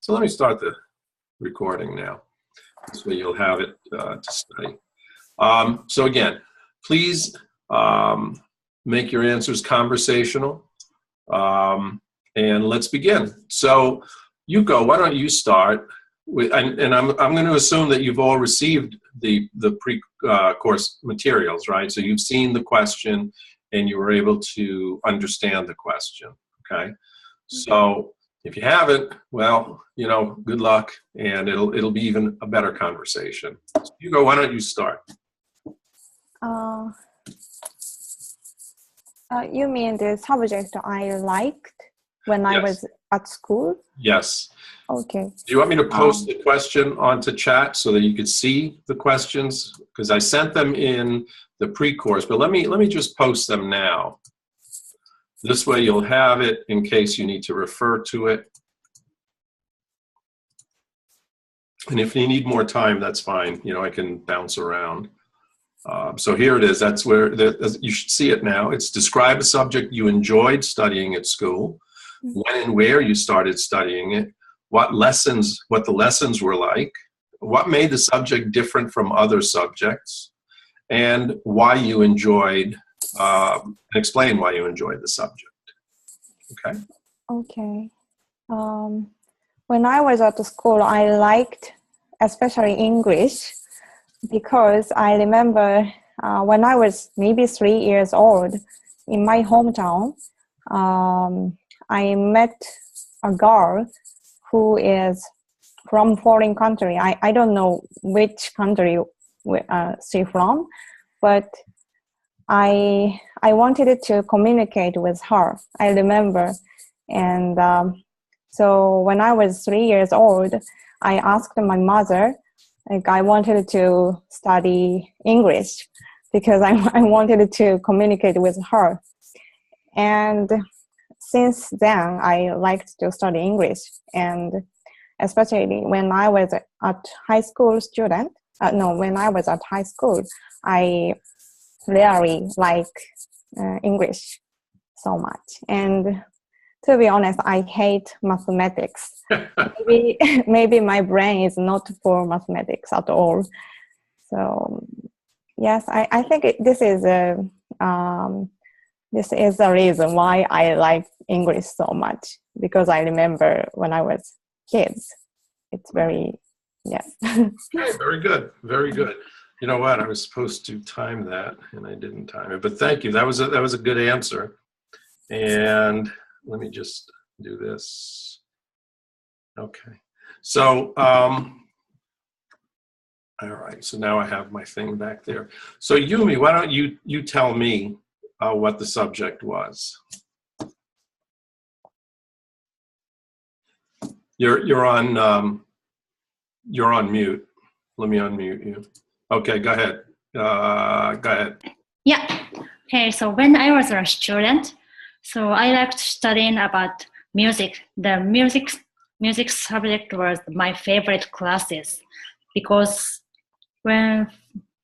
So let me start the recording now. This way you'll have it to study. So again, please make your answers conversational. And let's begin. So Yuko, why don't you start? And I'm going to assume that you've all received the pre-course materials, right? So you've seen the question and you were able to understand the question, okay? So if you haven't, well, you know, good luck, and it'll be even a better conversation. So Yuko, why don't you start? You mean the subject I liked when I was at school? Yes. Okay. Do you want me to post the question onto chat so that you could see the questions? Because I sent them in the pre-course, but let me just post them now. This way you'll have it in case you need to refer to it. And if you need more time, that's fine. You know, I can bounce around. So here it is. That's where you should see it now. It's describe a subject you enjoyed studying at school, when and where you started studying it, what the lessons were like, what made the subject different from other subjects, and why you enjoyed, explain why you enjoyed the subject. Okay? Okay. When I was at the school, I liked especially English because I remember when I was maybe 3 years old in my hometown, I met a girl who is from foreign country. I don't know which country she's from, but I wanted to communicate with her, I remember. And so when I was 3 years old, I asked my mother, like I wanted to study English because I wanted to communicate with her. And since then, I liked to study English. And especially when I was at high school when I was at high school, I really like English so much. And to be honest, I hate mathematics. maybe my brain is not for mathematics at all. So yes, I think this is the reason why I like English so much, because I remember when I was kids. It's very, yes. Okay, very good, very good. You know what? I was supposed to time that, and I didn't time it. But thank you. That was a good answer. And let me just do this. Okay. So, all right. So now I have my thing back there. So Yumi, why don't you tell me what the subject was? You're on mute. Let me unmute you. Okay, go ahead. Go ahead. Yeah. Okay. So when I was a student, so I liked studying about music. The music subject was my favorite classes because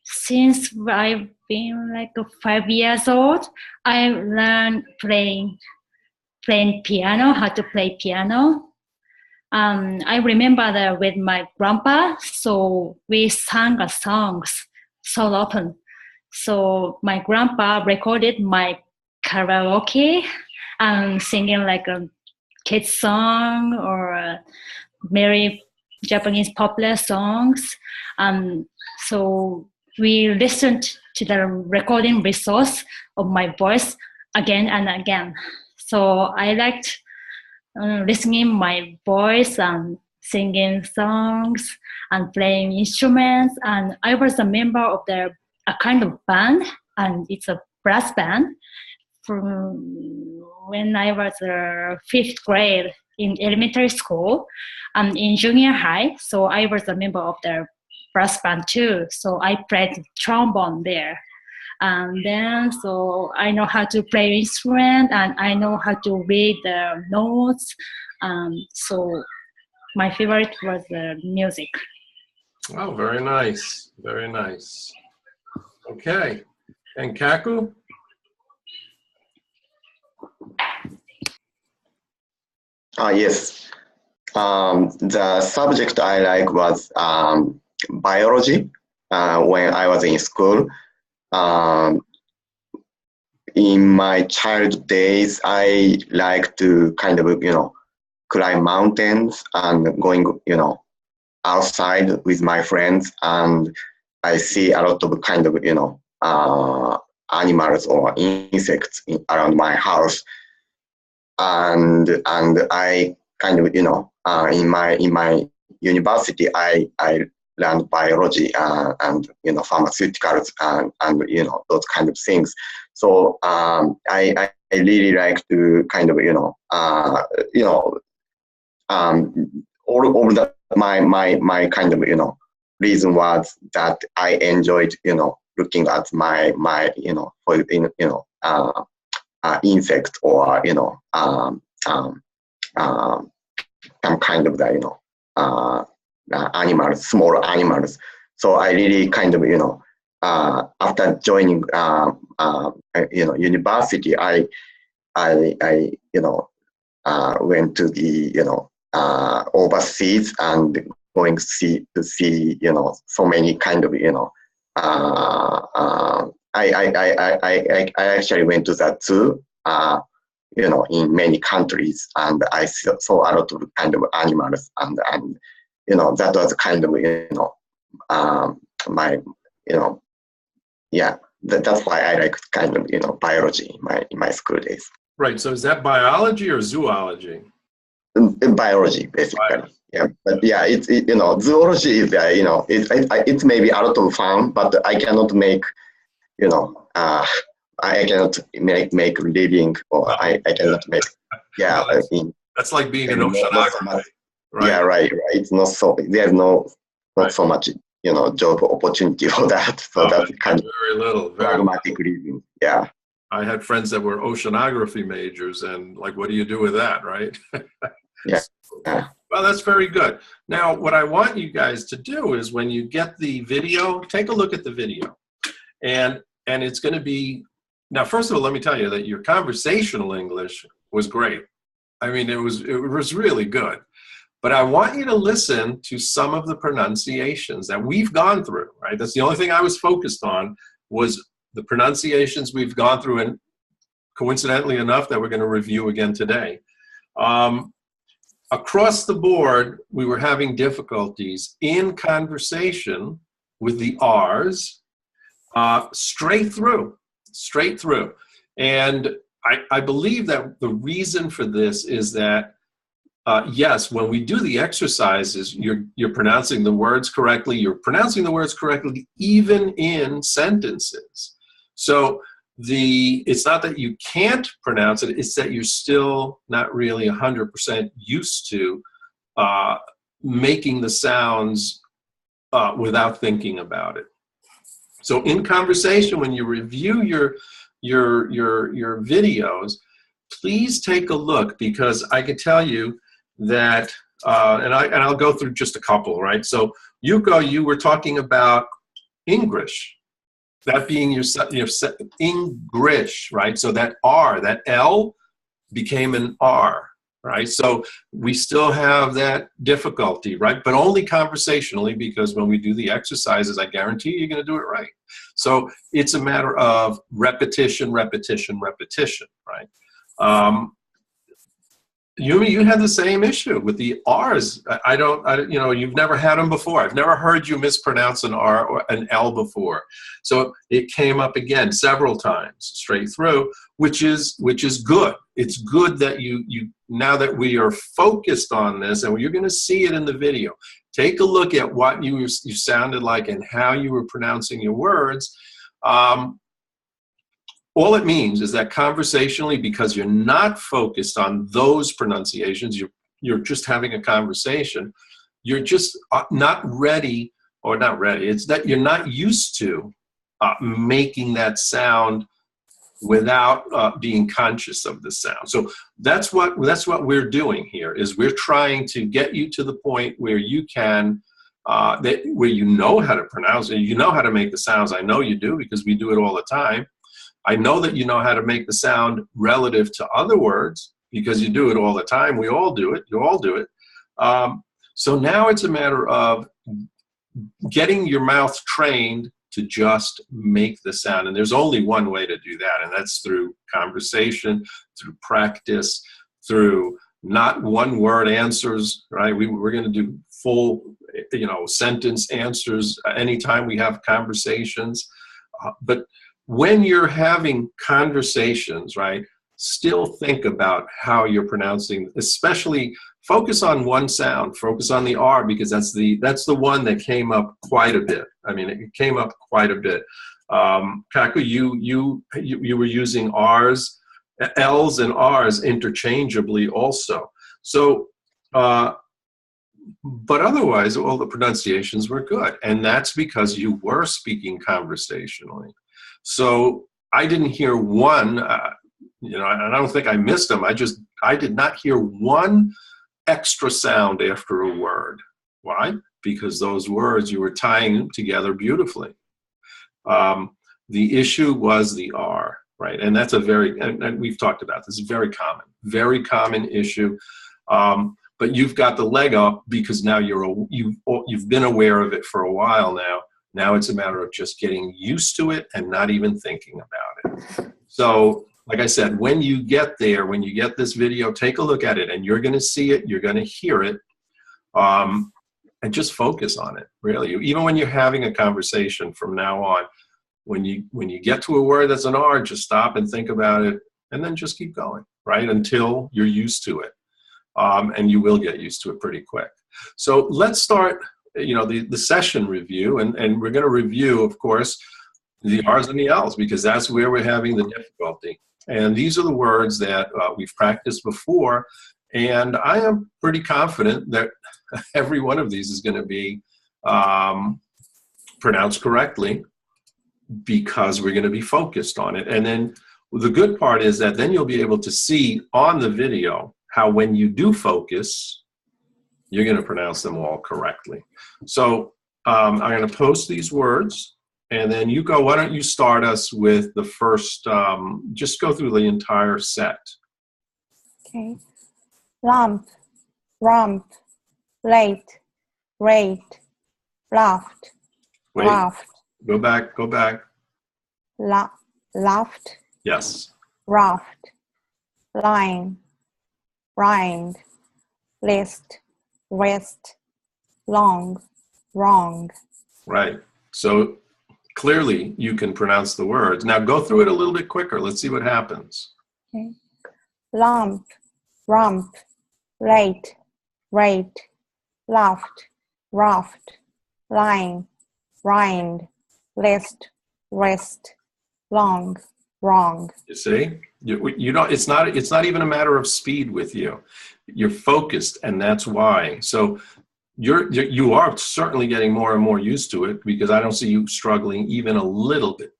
since I've been like 5 years old, I learned playing piano, how to play piano. I remember that with my grandpa, so we sang songs so often. So my grandpa recorded my karaoke and singing like a kid's song or very Japanese popular songs. So we listened to the recording resource of my voice again and again. So I liked listening my voice and singing songs and playing instruments. And I was a member of a kind of band, and it's a brass band from when I was 5th grade in elementary school and in junior high. So I was a member of the brass band too. So I played trombone there. And then, so I know how to play instrument and I know how to read the notes. So my favorite was music. Oh, very nice. Very nice. Okay. And Kaku? Yes. The subject I like was biology when I was in school. Um, in my child days, I like to kind of, climb mountains and going, outside with my friends, and I see a lot of kind of, animals or insects around my house, and I kind of, in my university, I learned biology and pharmaceuticals and those kind of things. So I really like to kind of all the my kind of reason was that I enjoyed looking at my for insect or some kind of the animals, small animals. So I really kind of after joining university, I went to the overseas and going to see so many kind of I actually went to that too. In many countries, and I saw a lot of kind of animals, and that was kind of my yeah, that's why I like kind of biology in my school days. Right. So is that biology or zoology? Biology, basically. Yeah, but yeah, it's zoology is it's maybe a lot of fun, but I cannot make I cannot make living, or I cannot make that's like being an oceanographer, right? Yeah, right. It's not so there's not so much job opportunity for that, so that's kind of very little pragmatic reason. Yeah, I had friends that were oceanography majors, and like, what do you do with that, right? Yeah. Well, that's very good. Now, what I want you guys to do is when you get the video, take a look at the video, and it's going to be. Now, first of all, let me tell you that your conversational English was great. I mean, it was really good. But I want you to listen to some of the pronunciations that we've gone through, right? That's the only thing I was focused on, was the pronunciations we've gone through, and coincidentally enough, that we're going to review again today. Across the board, we were having difficulties in conversation with the R's straight through. And I believe that the reason for this is that, yes, when we do the exercises, you're pronouncing the words correctly. You're pronouncing the words correctly even in sentences. So it's not that you can't pronounce it, it's that you're still not really 100% used to making the sounds without thinking about it. So in conversation, when you review your videos, please take a look, because I can tell you that, and I'll go through just a couple, right? So Yuko, you were talking about English, that being your English, right? So that R, that L became an R, right? So we still have that difficulty, right? But only conversationally, because when we do the exercises, I guarantee you're going to do it right. So it's a matter of repetition, right? Yumi, you had the same issue with the R's. You've never had them before. I've never heard you mispronounce an R or an L before. So it came up again several times straight through, which is good. It's good that you now that we are focused on this, and you're going to see it in the video. Take a look at what you sounded like and how you were pronouncing your words. All it means is that conversationally, because you're not focused on those pronunciations, you're just having a conversation, you're just not ready, or not ready. It's that you're not used to making that sound without being conscious of the sound. So that's what we're doing here, is we're trying to get you to the point where you can, where you know how to pronounce it, you know how to make the sounds. I know you do, because we do it all the time. I know that you know how to make the sound relative to other words, because you do it all the time. We all do it. You all do it. So now it's a matter of getting your mouth trained to just make the sound. And there's only one way to do that, and that's through conversation, through practice, through not one-word answers, right? We're going to do full, sentence answers anytime we have conversations. But when you're having conversations, right, still think about how you're pronouncing, especially focus on one sound, focus on the R, because that's the one that came up quite a bit. I mean, it came up quite a bit. Kaku, you were using R's, L's and R's interchangeably also. So, but otherwise, all the pronunciations were good. And that's because you were speaking conversationally. So I didn't hear one, and I don't think I missed them. I did not hear one extra sound after a word. Why? Because those words, you were tying together beautifully. The issue was the R, right? And that's and we've talked about this, very common issue. But you've got the leg up because now you've been aware of it for a while now. Now it's a matter of just getting used to it and not even thinking about it. So, like I said, when you get there, when you get this video, take a look at it, and you're going to see it, you're going to hear it, and just focus on it, really. Even when you're having a conversation from now on, when you get to a word that's an R, just stop and think about it, and then just keep going, right, until you're used to it. And you will get used to it pretty quick. So let's start, the session review, and we're going to review, of course, the R's and the L's, because that's where we're having the difficulty. And these are the words that we've practiced before, and I am pretty confident that every one of these is going to be pronounced correctly because we're going to be focused on it. And then the good part is that then you'll be able to see on the video how when you do focus, you're going to pronounce them all correctly. So I'm going to post these words. And then you go, why don't you start us with the first, just go through the entire set. Okay. Lump, rump, late, rate, laughed, Wait, laughed. Go back. Laughed, Yes. raft, line, rind, list, wrist, long, wrong. Right. So clearly you can pronounce the words. Now go through it a little bit quicker. Let's see what happens. Okay. Lump, rump, late, rate, laughed, raft, line, rind, list, wrist, long, wrong. You see, you don't. It's not even a matter of speed with you. You're focused, and that's why. So you are certainly getting more and more used to it, because I don't see you struggling even a little bit.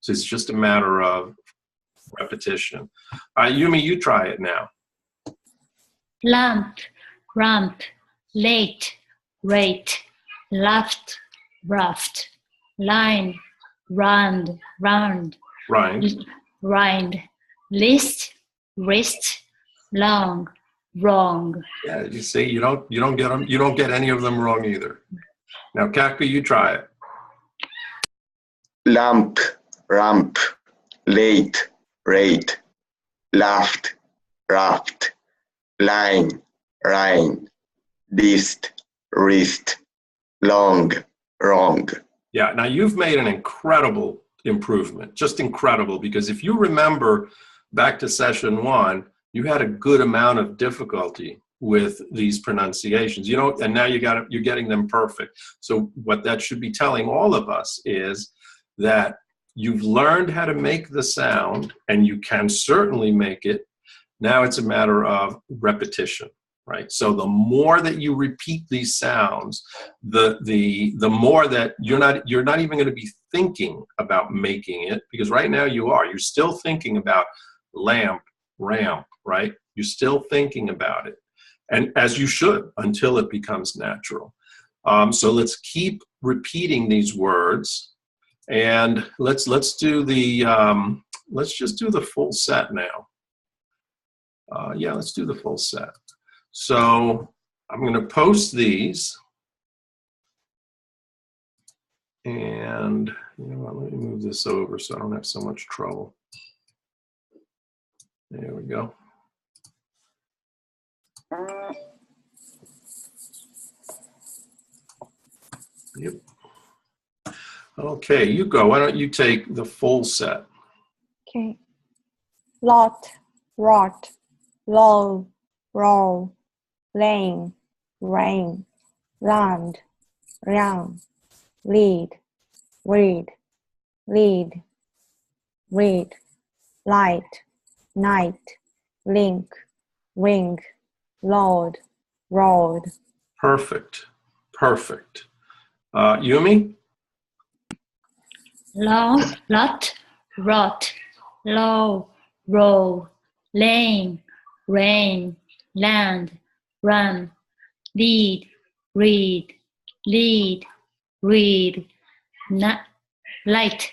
So it's just a matter of repetition. Yumi, you try it now. Lump, rump, late, rate, laughed, raft, line, round, Rind. rind, list, wrist, long, wrong. Yeah, you see, you don't get them. You don't get any of them wrong either. Now, Kaku, you try it. Lump, rump, late, rate, laughed, raft, line, rind, list, wrist, long, wrong. Yeah, now you've made an incredible improvement, just incredible, because if you remember back to session 1, you had a good amount of difficulty with these pronunciations, and now you're getting them perfect. So what that should be telling all of us is that you've learned how to make the sound, and you can certainly make it. Now it's a matter of repetition, right? So the more that you repeat these sounds, the more that you're not even going to be thinking about making it, because right now you're still thinking about lamp, ramp, right? You're still thinking about it, and as you should, until it becomes natural. So let's keep repeating these words, and let's just do the full set now. Yeah, let's do the full set. So I'm going to post these. And you know what, let me move this over so I don't have so much trouble. There we go. Yep. Okay, you go. Why don't you take the full set? Okay. Lot, rot, low, roll, lane, rain, land, round, lead, read, lead, read, light, night, link, ring, load, road. Perfect. Perfect. Yumi? Lot, rot, low, roll, lane, rain, land, run, lead, read, lead, read, light,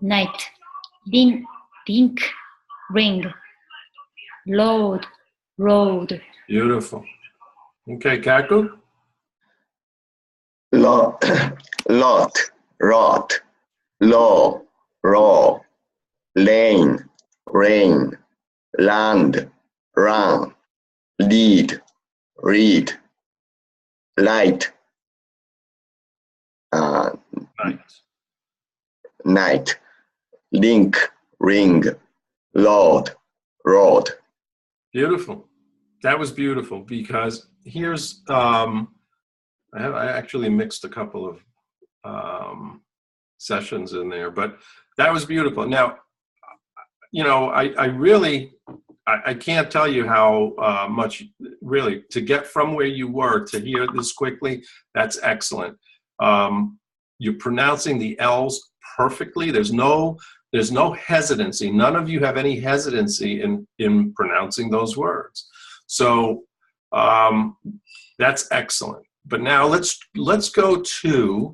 night, link, ring, load, road. Beautiful. Okay, Kaku? Lot, lot, rot, law, raw, lane, rain, land, run, lead, read, light, Nice. night, link, ring, load, road. Beautiful. That was beautiful because here's, I actually mixed a couple of sessions in there, but that was beautiful. Now, you know, I really, I can't tell you how much, really, to get from where you were to hear this quickly, that's excellent. You're pronouncing the L's perfectly. There's no hesitancy. None of you have any hesitancy in pronouncing those words. So that's excellent. But now let's go to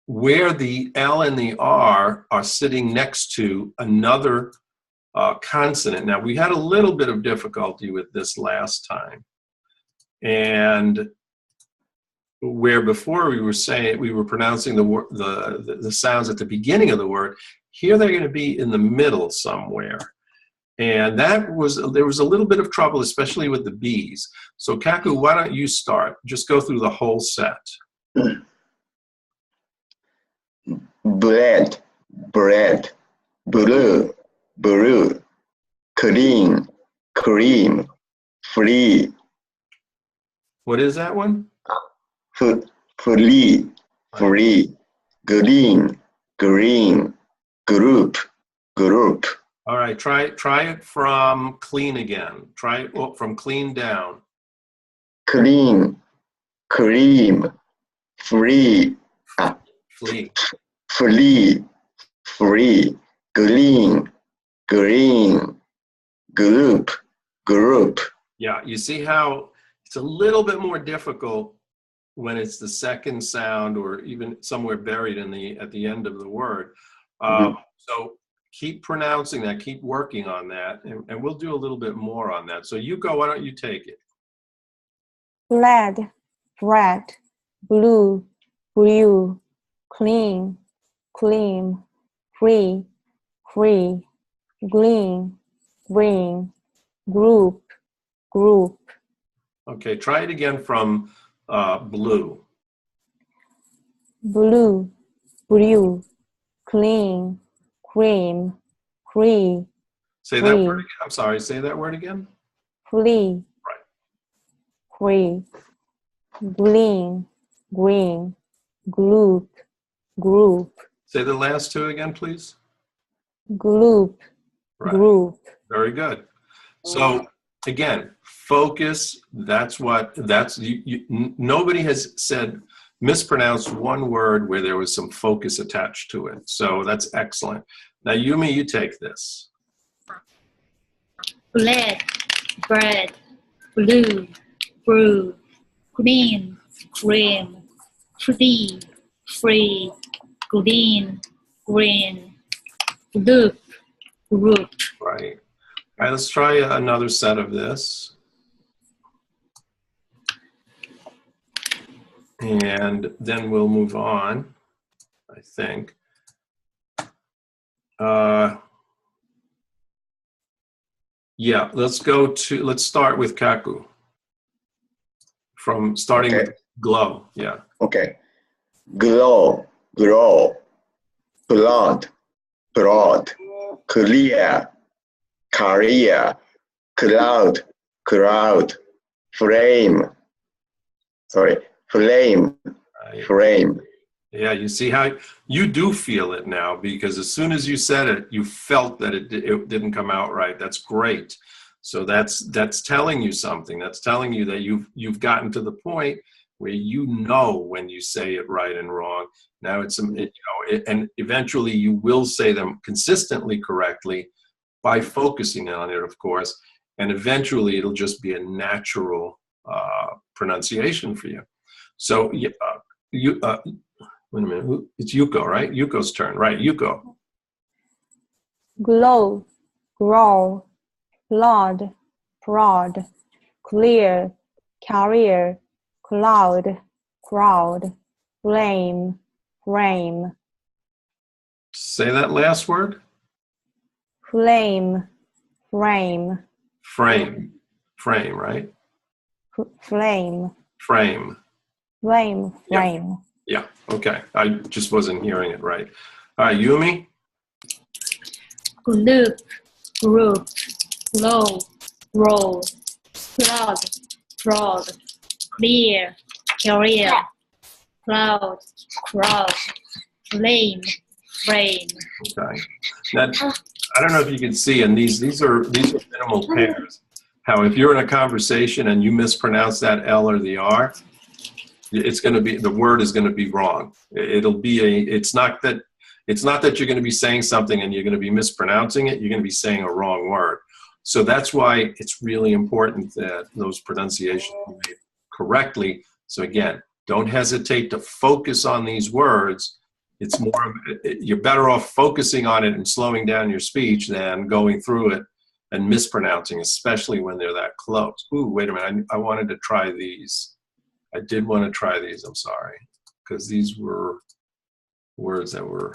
where the L and the R are sitting next to another consonant. Now, we had a little bit of difficulty with this last time. And where before we were pronouncing the sounds at the beginning of the word, here they're going to be in the middle somewhere. And there was a little bit of trouble, especially with the B's. So Kaku, why don't you start? Just go through the whole set. Bread, bread, blue, blue, clean, cream, free, What is that one? free, free, green, green, group, group, All right, try it from clean again. Try it from clean down. clean, cream, free, Flee. free, free, green, green, group, group. Yeah, you see how it's a little bit more difficult when it's the second sound or even somewhere buried at the end of the word. So keep pronouncing that, keep working on that, and we'll do a little bit more on that. So you go, why don't you take it? Red, red, blue, blue, clean, clean, free, free, green, green, group, group. Okay, try it again from blue. Blue, blue, clean, cream, free, Say that word again. I'm sorry, say that word again. free, free, green, green, group, group, Say the last two again, please. group, Right. group. Very good. So again, focus. Nobody has said mispronounced one word where there was some focus attached to it. So that's excellent. Now, Yumi, you take this. Bread, bread, blue, blue, green, cream, free, free, green, green, loop, group. Right. All right, let's try another set of this. And then we'll move on, I think. Yeah, let's start with Kaku. Starting Okay. with glow, yeah. Okay. Glow, grow, blood, broad, clear, career, cloud, crowd, flame. Sorry, flame, frame. Yeah, you see how you do feel it now, because as soon as you said it, you felt that it didn't come out right. That's great. So that's telling you something. That's telling you that you've gotten to the point where you know when you say it right and wrong. Now and eventually you will say them consistently correctly by focusing on it, of course, and eventually it'll just be a natural pronunciation for you. So wait a minute, it's Yuko, right? Yuko's turn, right? Yuko. Glow, grow, blood, broad, clear, carrier, cloud, crowd, flame, frame, Say that last word. flame, frame, Frame, right? flame, Frame. flame, Yeah. frame. Yeah, okay. I just wasn't hearing it right. All right, Yumi. Group, group, glow, roll, cloud, broad, clear, carrier, cloud, crowd, flame, frame. Okay. Now, I don't know if you can see, and these are minimal pairs. How if you're in a conversation and you mispronounce that L or the R, the word is going to be wrong. It's not that you're going to be saying something and you're going to be mispronouncing it. You're going to be saying a wrong word. So that's why it's really important that those pronunciations are made correctly. So again, don't hesitate to focus on these words. It's you're better off focusing on it and slowing down your speech than going through it and mispronouncing, especially when they're that close. Ooh, wait a minute. I wanted to try these. I did want to try these, I'm sorry, because these were words that were.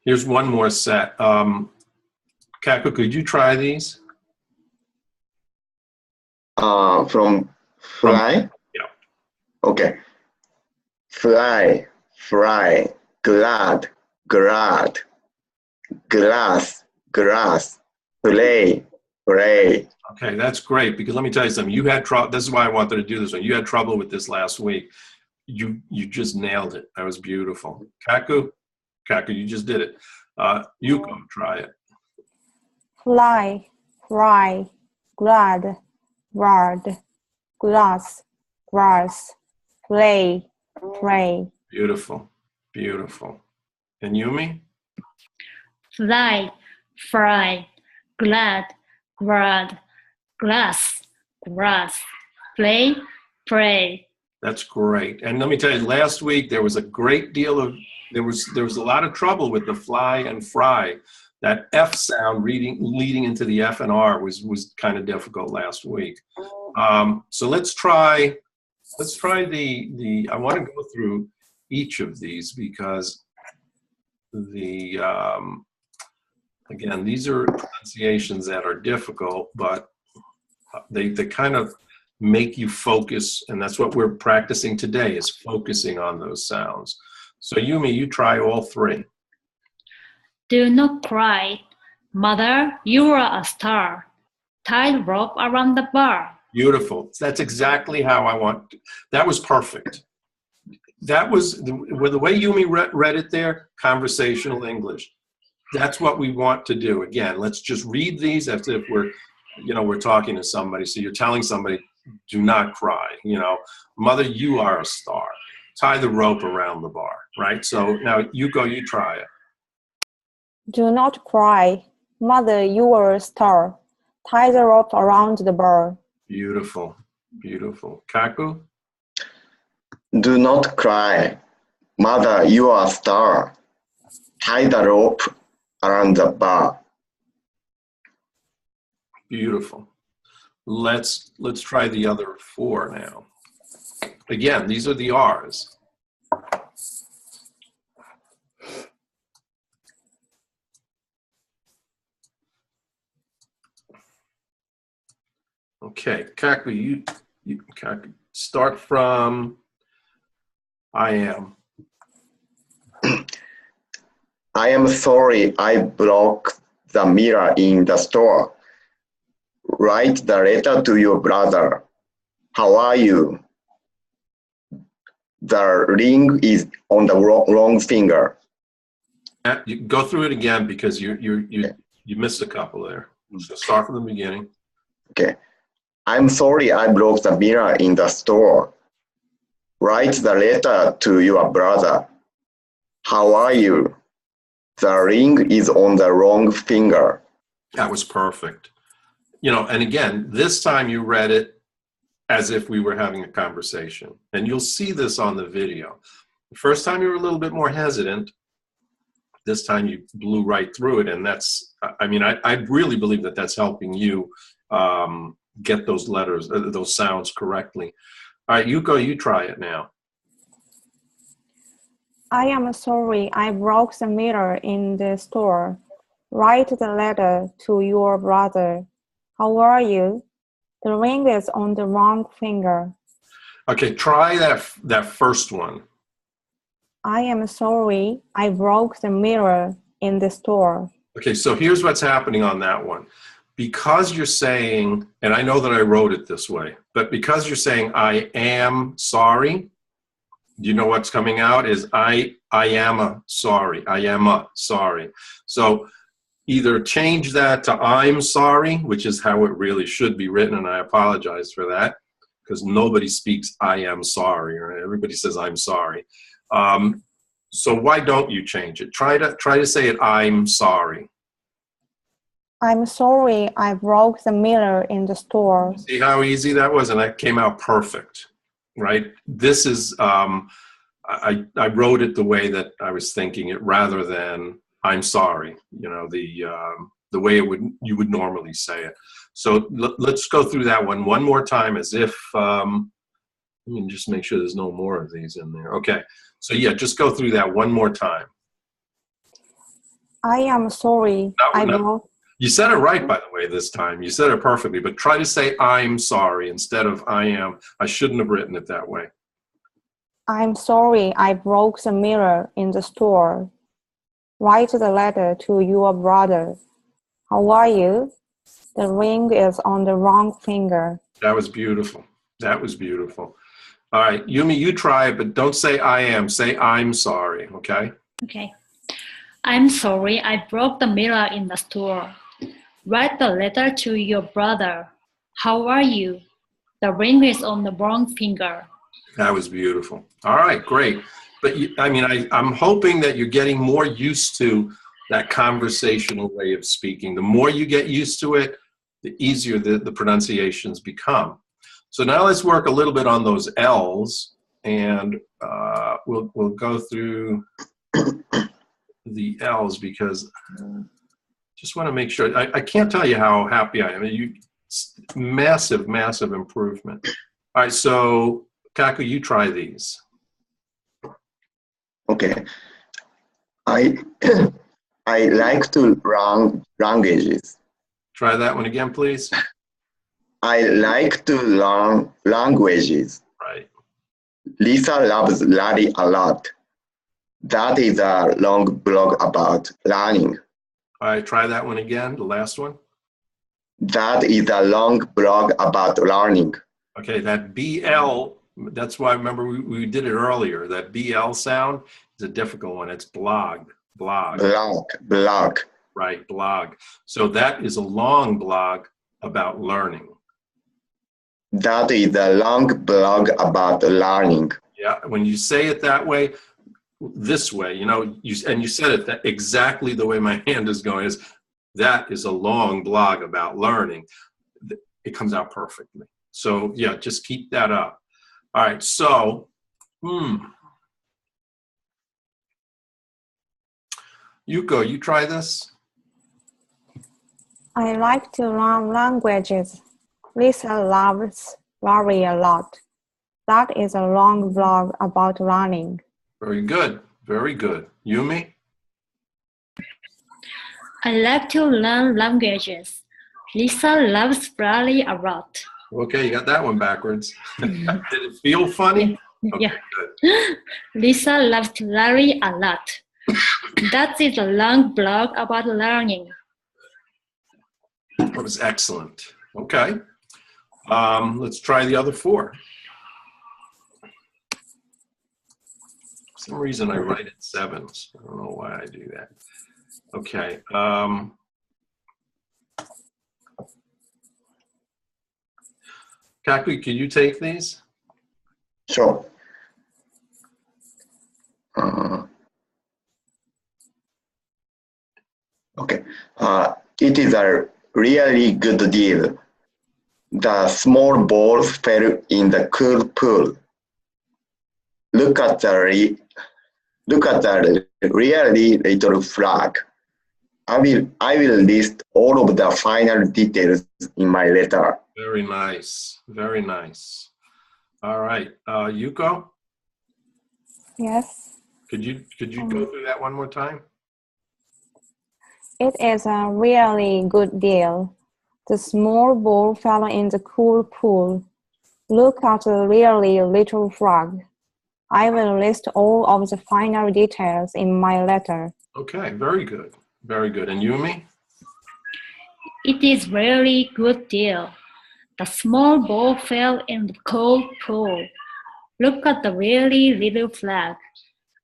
Here's one more set. Kaku, could you try these? From fly? Yeah. Okay. Fly, fry, glad, glad, glass, grass, play, play. Okay, that's great, because let me tell you something. You had trouble. This is why I wanted to do this one. You had trouble with this last week. You just nailed it. That was beautiful. Kaku, you just did it. Yuko, try it. Fly, fry, glad, word, glass, grass, play, pray. Beautiful, beautiful. And Yumi? Fly, fry, glad, glad, glass, grass, play, pray. That's great. And let me tell you, last week there was a great deal of there was a lot of trouble with the fly and fry. That F sound leading into the F and R was kind of difficult last week. So let's try the I want to go through each of these, because again, these are pronunciations that are difficult, but they kind of make you focus, and that's what we're practicing today, is focusing on those sounds. So Yumi, you try all three. Do not cry, mother, you are a star. Tie the rope around the bar. Beautiful. That's exactly how I want. That was perfect. That was the way Yumi read it there, conversational English. That's what we want to do. Again, let's just read these as if we're talking to somebody. So you're telling somebody, do not cry. Mother, you are a star. Tie the rope around the bar, right? So now you try it. Do not cry, mother, you are a star. Tie the rope around the bar. Beautiful, beautiful. Kaku? Do not cry, mother, you are a star. Tie the rope around the bar. Beautiful. let's try the other 4 now. Again, these are the R's. Okay, Kaku, you Kaku, start from I am. I am sorry I broke the mirror in the store. Write the letter to your brother. How are you? The ring is on the wrong finger. You go through it again because you missed a couple there. So start from the beginning. Okay. I'm sorry I broke the mirror in the store. Write the letter to your brother. How are you? The ring is on the wrong finger. That was perfect. You know, and again, this time you read it as if we were having a conversation. And you'll see this on the video. The first time you were a little bit more hesitant. This time you blew right through it. And that's, I mean, I really believe that that's helping you get those letters, those sounds correctly. All right, Yuko, you try it now. I am sorry I broke the mirror in the store. Write the letter to your brother. How are you? The ring is on the wrong finger. Okay, try that first one. I am sorry I broke the mirror in the store. Okay, so here's what's happening on that one. Because you're saying, and I know that I wrote it this way, but because you're saying I am sorry, you know what's coming out is I am a sorry. I am a sorry. So either change that to I'm sorry, which is how it really should be written, and I apologize for that, because nobody speaks I am sorry, or everybody says I'm sorry. So why don't you change it? Try to say it I'm sorry. I'm sorry I broke the mirror in the store. See how easy that was? And that came out perfect, right? This is, I wrote it the way that I was thinking it rather than I'm sorry, you know, the way you would normally say it. So let's go through that one more time as if, let me just make sure there's no more of these in there. Okay, so yeah, just go through that one more time. I am sorry I broke. You said it right, by the way, this time. You said it perfectly, but try to say I'm sorry instead of I am. I shouldn't have written it that way. I'm sorry I broke the mirror in the store. Write the letter to your brother. How are you? The ring is on the wrong finger. That was beautiful. That was beautiful. All right, Yumi, you try it, but don't say I am. Say I'm sorry, okay? Okay. I'm sorry I broke the mirror in the store. Write the letter to your brother. How are you? The ring is on the wrong finger. That was beautiful. All right, great. But I'm hoping that you're getting more used to that conversational way of speaking. The more you get used to it, the easier the pronunciations become. So now let's work a little bit on those L's, and we'll go through the L's because just want to make sure. I can't tell you how happy I am. Massive, massive improvement. All right, so Kaku, you try these. Okay. I like to learn languages. Try that one again, please. I like to learn languages. Right. Lisa loves Lari a lot. That is a long blog about learning. All right, try that one again, the last one. That is a long blog about learning. Okay, that BL, that's why I remember we did it earlier. That BL sound is a difficult one. It's blog. Blog. Right, blog. So that is a long blog about learning. That is a long blog about learning. Yeah, when you say it that way, this way, you said it that exactly the way my hand is going is that is a long blog about learning. It comes out perfectly. So yeah, just keep that up. All right, so Yuko, you try this. I like to learn languages. Lisa loves Larry a lot. That is a long blog about running. Very good. Very good. Yumi? I like to learn languages. Lisa loves Larry a lot. Okay, you got that one backwards. Did it feel funny? Okay, Yeah. good. Lisa loves Larry a lot. That is a long blog about learning. That was excellent. Okay. Let's try the other four. For some reason I write it sevens. I don't know why I do that. Okay. Kaku, can you take these? Sure. Okay. It is a really good deal. The small balls fell in the cool pool. Look at the really little flag. I will list all of the final details in my letter. Very nice. Very nice. All right. Yuko, Yes, could you go through that one more time? it is a really good deal. The small ball fell in the cool pool. Look at the really little frog. I will list all of the final details in my letter. Okay, very good. Very good. And Yumi? It is really good deal. The small ball fell in the cold pool. Look at the really little flag.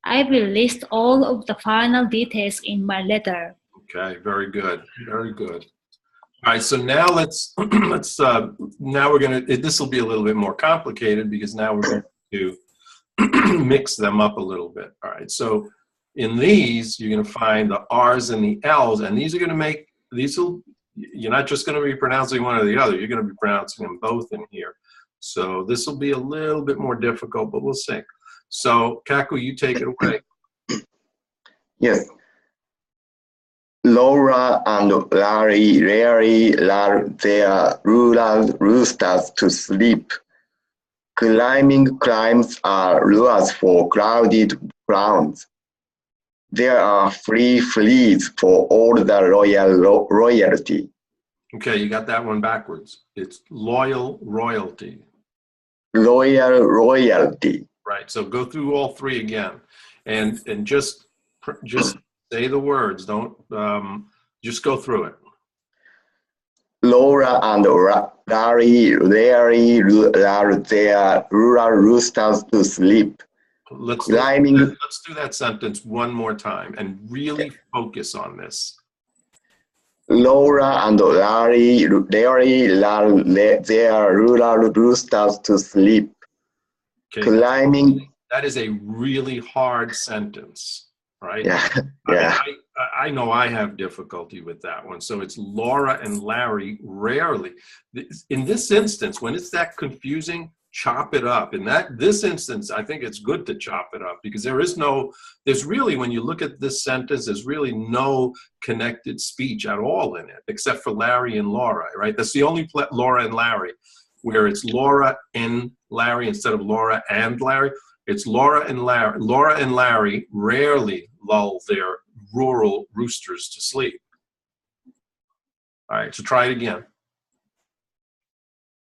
I will list all of the final details in my letter. Okay, very good. Very good. All right, so now let's now we're gonna this will be a little bit more complicated because now we're going to mix them up a little bit. All right, so in these you're going to find the R's and the L's, and these are going to make you're not just going to be pronouncing one or the other. You're going to be pronouncing them both in here. So this will be a little bit more difficult, but we'll see. So Kaku, you take it away. Yes. Laura and Larry rarely lull their roosters to sleep. Climbing climbs are lures for crowded grounds. There are free fleas for all the royalty. Okay, you got that one backwards. It's loyal royalty. Royalty. Right. So go through all three again, and just say the words. Don't just go through it. Laura and Larry rarely lull their rural roosters to sleep. Let's do that sentence one more time and really focus on this. Laura and Larry rarely lull their rural roosters to sleep. Okay. Climbing. That is a really hard sentence, right? Yeah. Yeah. I know I have difficulty with that one. So it's Laura and Larry rarely. In this instance, when it's that confusing, chop it up. In this instance, I think it's good to chop it up because there's really, when you look at this sentence, there's really no connected speech at all in it, except for Larry and Laura, right? That's the only Laura and Larry where it's Laura and Larry instead of Laura and Larry. It's Laura and Larry. Laura and Larry rarely lull their rural roosters to sleep. All right, so try it again.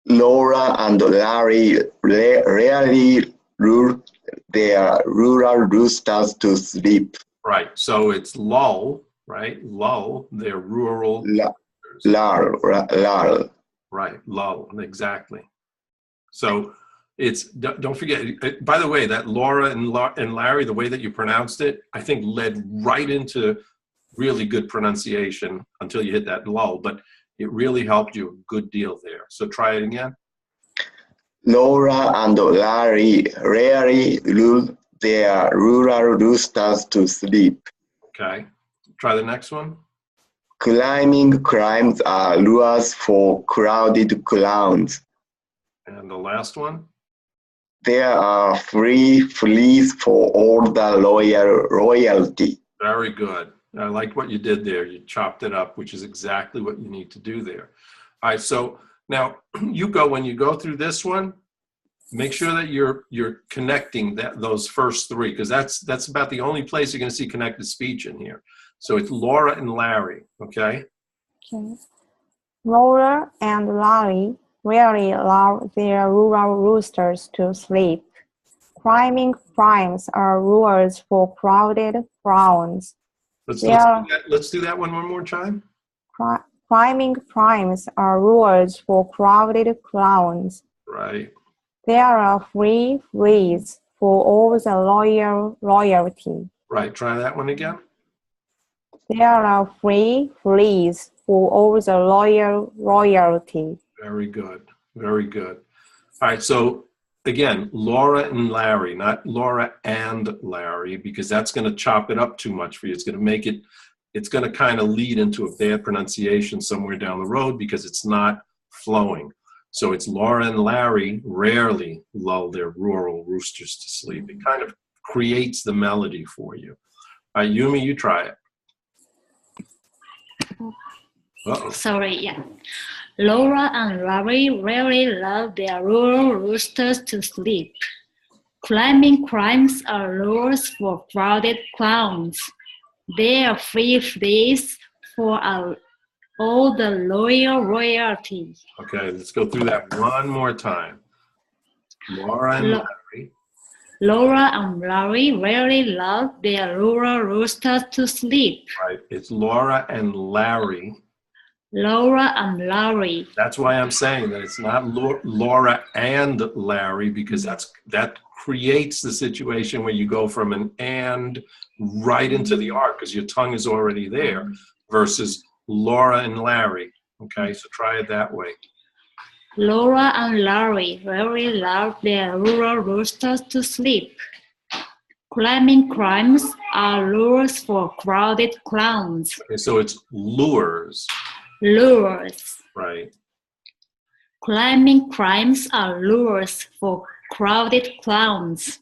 Laura and Larry rarely lull their rural roosters to sleep. Right, so it's lull, right? Lull their rural Lull. Right, lull, exactly. So don't forget, by the way, that Laura and Larry, the way that you pronounced it, I think led right into really good pronunciation until you hit that lull, but it really helped you a good deal there. So try it again. Laura and Larry rarely lull their rural roosters to sleep. Okay, try the next one. Climbing climbs are lures for crowded clowns. And the last one. There are free fleas for all the royalty. Very good. I like what you did there. You chopped it up, which is exactly what you need to do there. All right, so Now, when you go through this one, make sure that you're connecting those first three, because that's about the only place you're going to see connected speech in here. So it's Laura and Larry, okay? Okay. Laura and Larry rarely allow their rural roosters to sleep. Climbing primes are rules for crowded grounds. Let's do that one more time. Climbing primes are rules for crowded grounds. Right. There are free fleas for all the royalty. Right, try that one again. There are free fleas for all the royalty. Very good, very good. All right, so again, Laura and Larry, not Laura and Larry, because that's going to chop it up too much for you. It's going to kind of lead into a bad pronunciation somewhere down the road because it's not flowing. So it's Laura and Larry rarely lull their rural roosters to sleep. It kind of creates the melody for you. All right, Yumi, you try it. Uh-oh. Sorry, yeah. Laura and Larry rarely lull their rural roosters to sleep. Climbing crimes are rules for crowded clowns. They are free fleas for all the loyal royalty. Okay, let's go through that one more time. Laura and Larry. Laura and Larry rarely lull their rural roosters to sleep. Right, it's Laura and Larry. Laura and Larry. That's why I'm saying that it's not Laura and Larry, because that creates the situation where you go from an and right into the R because your tongue is already there, versus Laura and Larry. Okay, so try it that way. Laura and Larry rarely lull their rural roosters to sleep. Climbing crimes are lures for crowded clowns. Okay, so it's lures. Lures. Right. Climbing crimes are lures for crowded clowns.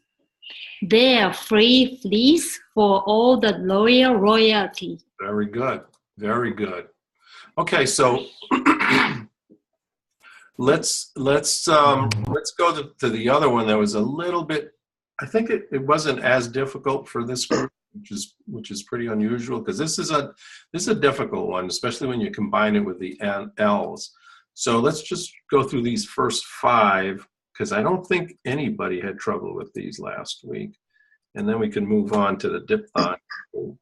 They are free fleas for all the loyal royalty. Very good. Very good. Okay, so let's go to the other one that was a little bit. I think it wasn't as difficult for this group, which is pretty unusual, because this is a difficult one, especially when you combine it with the L's. So let's just go through these first 5, because I don't think anybody had trouble with these last week, and then we can move on to the diphthong,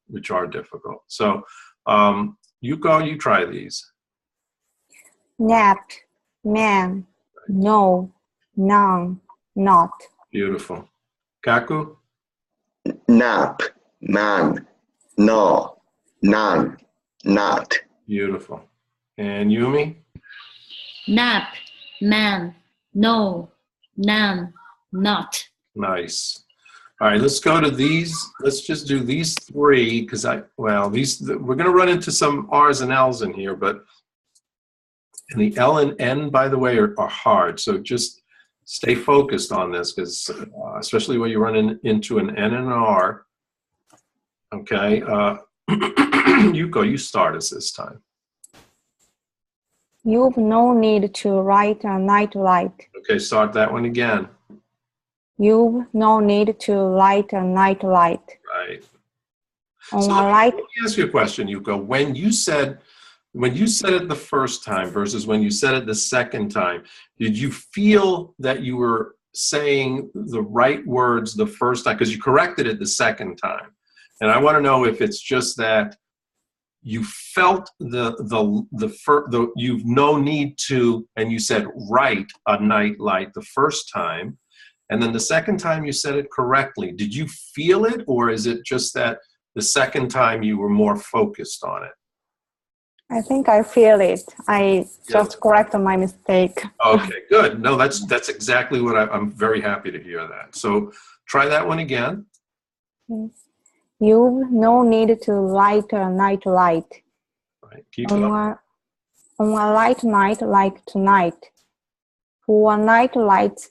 which are difficult. So you try these. Napped, man, no, none, not. Beautiful. Kaku? Nap, man, no, none, not. Beautiful. And Yumi? Nap, man, no, none, not. Nice. All right, let's go to these. Let's just do these 3, because we're going to run into some R's and L's in here, and the L and N, by the way, are hard. So just stay focused on this, because especially when you run into an N and an R. Okay. Yuko, you start us this time. You've no need to light a night light. Okay, start that one again. You've no need to light a night light. Right. On So a light, let me ask you a question, Yuko. When you said it the first time versus when you said it the second time, did you feel that you were saying the right words the first time? Because you corrected it the second time. And I want to know if it's just that you felt you've no need to, and you said right a night light the first time, and then the second time you said it correctly. Did you feel it, or is it just that the second time you were more focused on it? I think I feel it. I just corrected my mistake. Okay, good. No, that's exactly what I'm very happy to hear that. So try that one again. You've no need to light a night light. Right, keep going. On a light night like tonight. For a night lights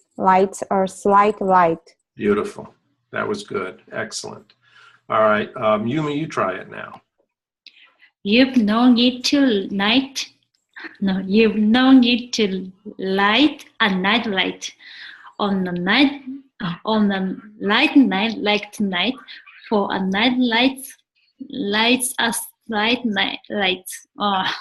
a slight light. Beautiful. That was good. Excellent. All right, Yumi, you try it now. You've no need to light No, you no need to light a night light on the night on the light night like tonight. For a night lights a light night lights. Oh,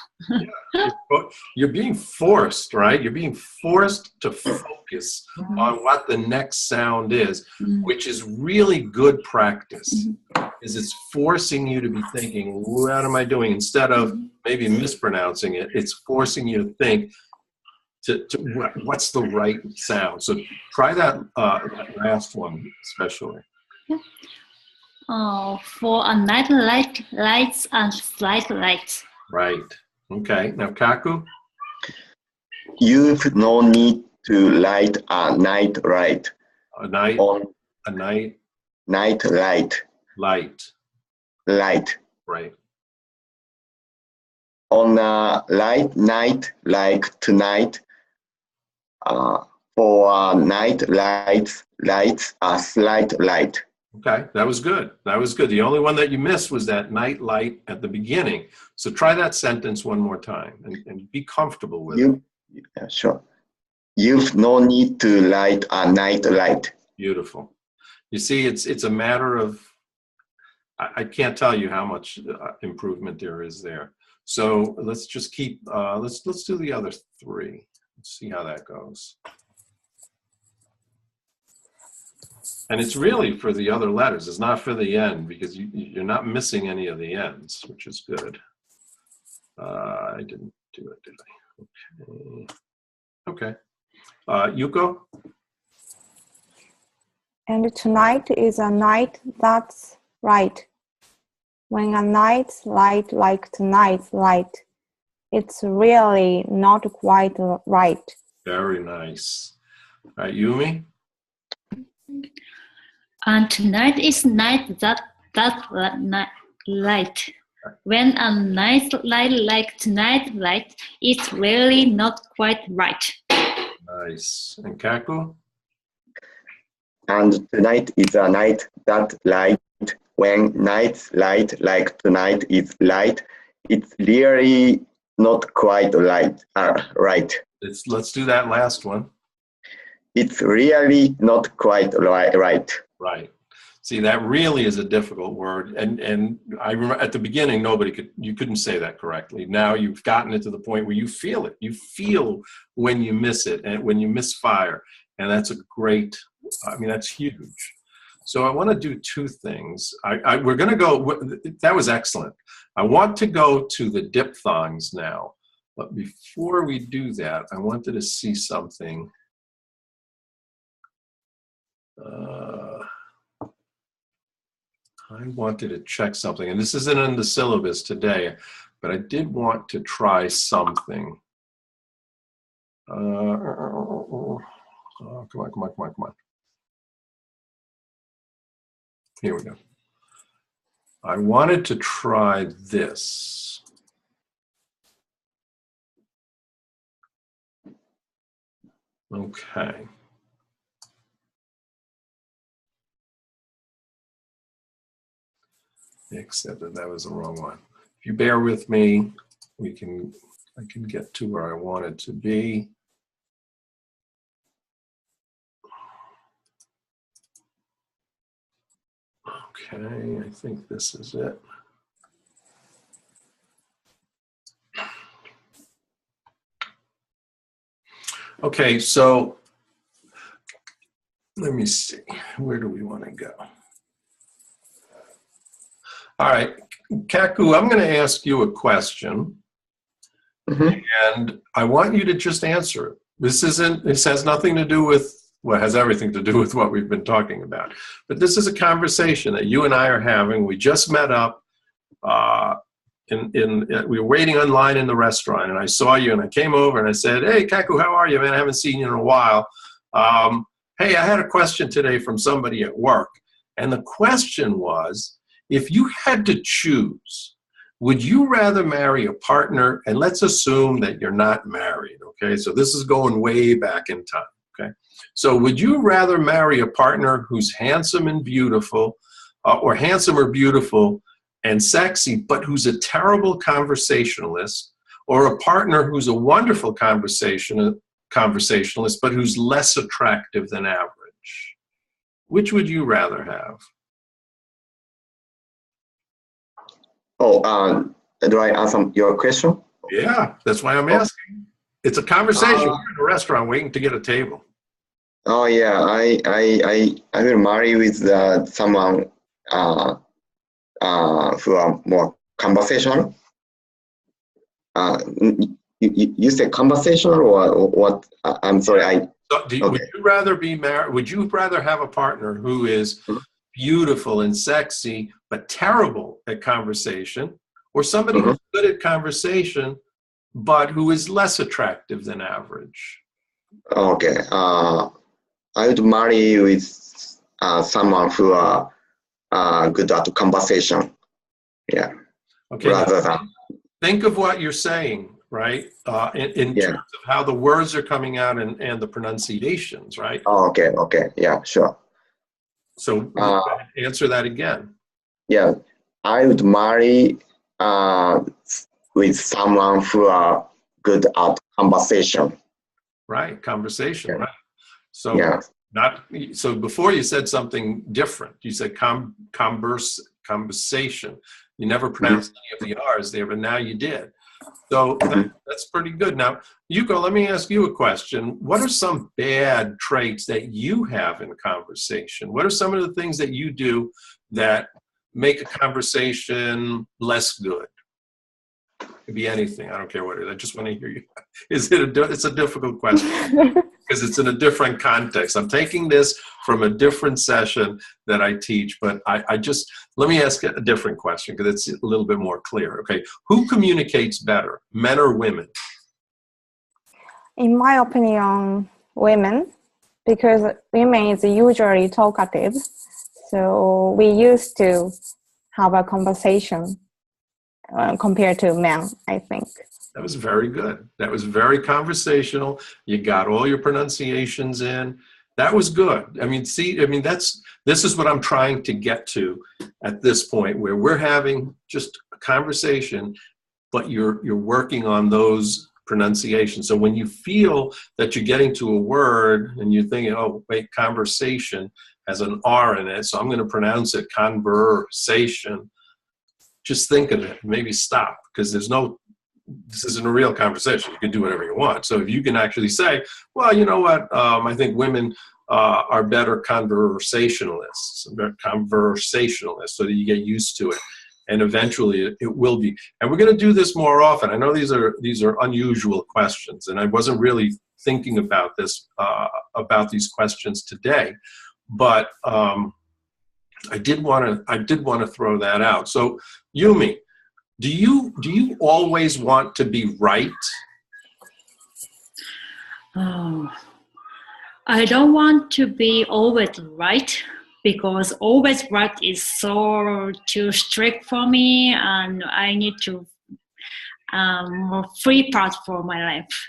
You're being forced, right? You're being forced to focus on what the next sound is, which is really good practice. Is it's forcing you to be thinking, what am I doing? Instead of maybe mispronouncing it, it's forcing you to think to what's the right sound. So try that last one especially. For a night lights and slight lights. Right. Okay. Now, Kaku? You've no need to light a night light. A night. On a night. Night light. Light. Light. Right. On a light night like tonight, for a night lights a slight light. Okay, that was good. That was good. The only one that you missed was that night light at the beginning. So try that sentence one more time and be comfortable with it. Yeah, sure. You've no need to light a night light. Beautiful. You see, it's a matter of, I can't tell you how much improvement there is there. So let's just keep, let's do the other three. Let's see how that goes. And it's really for the other letters. It's not for the end because you're not missing any of the ends, which is good. I didn't do it, did I? Okay. Yuko? And tonight is a night that's right. When a night's light like tonight's light, it's really not quite right. Very nice. All right, Yumi? And tonight is night that light. When a night light like tonight light, it's really not quite right. Nice. And Kaku? And tonight is a night that light. When night's light like tonight is light, it's really not quite light. Right. Let's do that last one. It's really not quite right. Right. See, that really is a difficult word. And I remember at the beginning, you couldn't say that correctly. Now you've gotten it to the point where you feel it. You feel when you miss it and when you misfire. And that's that's huge. So I want to do two things. We're going to go, that was excellent. I want to go to the diphthongs now. But before we do that, I wanted to see something. I wanted to check something, and this isn't in the syllabus today, but I did want to try something. Come on. Here we go. I wanted to try this. Okay. Except that was the wrong one. If you bear with me, I can get to where I wanted to be. Okay, I think this is it. Okay, so let me see. Where do we want to go? All right, Kaku, I'm going to ask you a question, and I want you to just answer it. This has nothing to do with, well, it has everything to do with what we've been talking about. But this is a conversation that you and I are having. We just met up. We were waiting online in the restaurant, and I saw you, and I came over, and I said, hey, Kaku, how are you, man? I haven't seen you in a while. Hey, I had a question today from somebody at work, and the question was, if you had to choose, would you rather marry a partner, and let's assume that you're not married, okay? So this is going way back in time, okay? So would you rather marry a partner who's handsome and beautiful, or handsome or beautiful and sexy, but who's a terrible conversationalist, or a partner who's a wonderful conversationalist, but who's less attractive than average? Which would you rather have? Oh, do I answer your question? Yeah, that's why I'm asking. It's a conversation. We're in a restaurant waiting to get a table. Oh yeah, I will marry with someone who are more conversational. You say conversational or what? I'm sorry. So would you rather be married? Would you rather have a partner who is beautiful and sexy but terrible at conversation, or somebody who's good at conversation but who is less attractive than average? Okay. I would marry with someone who are good at conversation. Yeah. Okay. Rather than. Think of what you're saying, right? In terms of how the words are coming out and the pronunciations, right? Oh, okay. Okay. Yeah. Sure. So answer that again. Yeah, I would marry with someone who are good at conversation. Right, conversation, right? So so before you said something different. You said conversation. You never pronounced any of the R's there, but now you did. So that's pretty good. Now, Yuko, let me ask you a question. What are some bad traits that you have in conversation? What are some of the things that you do that make a conversation less good? It could be anything. I don't care what it is. I just want to hear you. It's a difficult question because it's in a different context. I'm taking this from a different session that I teach, but let me ask a different question because it's a little bit more clear. Okay, who communicates better, men or women? In my opinion, women, because women is usually talkative. So we used to have a conversation compared to men, I think. That was very good. That was very conversational. You got all your pronunciations in. That was good. I mean, this is what I'm trying to get to at this point, where we're having just a conversation, but you're working on those pronunciations. So when you feel that you're getting to a word and you're thinking, oh, wait, conversation has an R in it, so I'm going to pronounce it conversation. Just think of it. Maybe stop, because this isn't a real conversation. You can do whatever you want. So if you can actually say, well, you know what, I think women are better conversationalists, so that you get used to it. And eventually it will be. And we're going to do this more often. I know these are unusual questions, and I wasn't really thinking about these questions today, but I did want to throw that out. So Yumi, do you always want to be right? I don't want to be always right, because always right is so too strict for me, and I need to more free part for my life.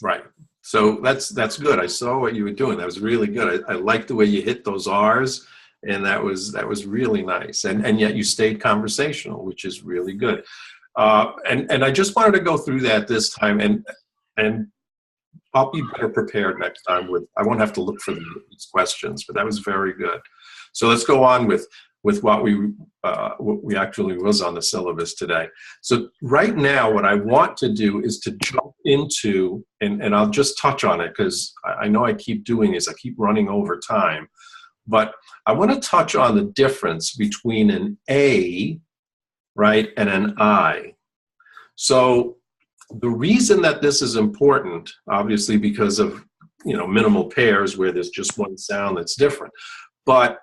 Right. So that's good. I saw what you were doing. That was really good. I like the way you hit those R's, and that was really nice. And yet you stayed conversational, which is really good. And I just wanted to go through that this time, and I'll be better prepared next time. I won't have to look for these questions, but that was very good. So let's go on with what we actually was on the syllabus today. So right now, what I want to do is to jump into, and I'll just touch on it because I know I keep doing this. I keep running over time, but I want to touch on the difference between an A, right, and an I. So the reason that this is important, obviously, because of minimal pairs where there's just one sound that's different, but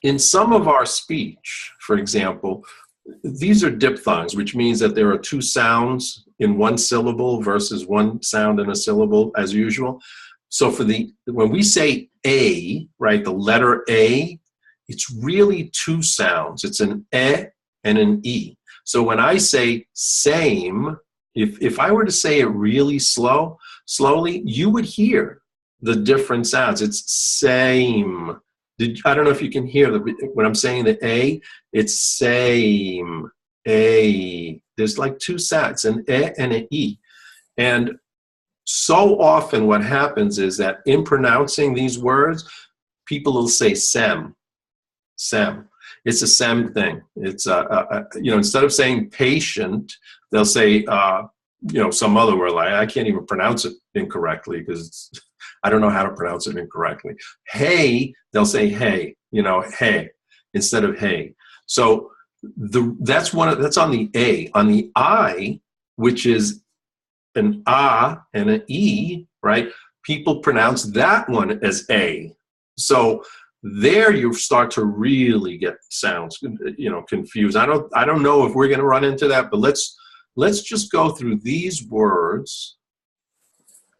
in some of our speech, for example, these are diphthongs, which means that there are two sounds in one syllable versus one sound in a syllable as usual. So when we say A, right, the letter A, it's really two sounds. It's an E and an E. So when I say same, if I were to say it really slowly, you would hear the different sounds. It's same. I don't know if you can hear when I'm saying the A, it's same. A. There's like two sounds, an E and an E. And so often what happens is that in pronouncing these words, people will say sem. It's a sem thing. It's instead of saying patient, they'll say some other word. Like, I can't even pronounce it incorrectly because I don't know how to pronounce it incorrectly. Hey, they'll say hey. Hey instead of hey. So that's on the A. On the I, which is an ah and an e, right? People pronounce that one as a. So there you start to really get sounds, confused. I don't know if we're going to run into that, but let's just go through these words.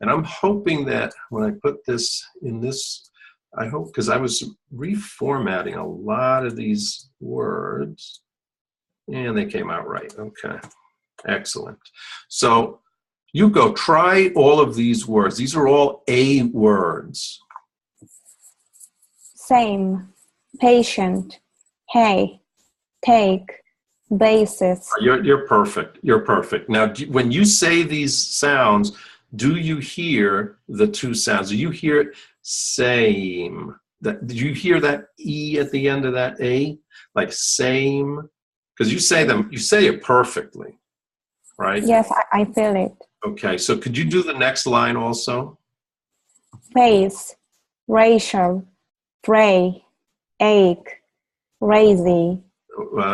And I'm hoping that when I put this in this, I hope, because I was reformatting a lot of these words, and they came out right. Okay, excellent. So you go try all of these words. These are all A words. Same, patient, hey, take, basis. You're perfect. You're perfect. Now, when you say these sounds, do you hear the two sounds? Do you hear same? Do you hear that E at the end of that A? Like same? Because you say it perfectly, right? Yes, I feel it. Okay, so could you do the next line also? Face, racial, fray, ache, razy.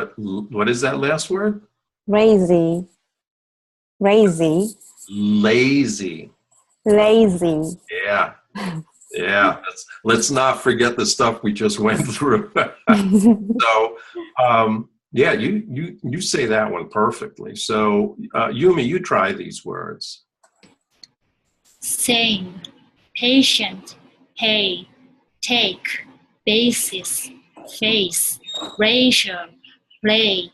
What is that last word? Razy. Lazy. Lazy. Yeah. Yeah. Let's not forget the stuff we just went through. So, yeah, you say that one perfectly. So, Yumi, you try these words. Same, patient, hey, take, basis, face, racial, play,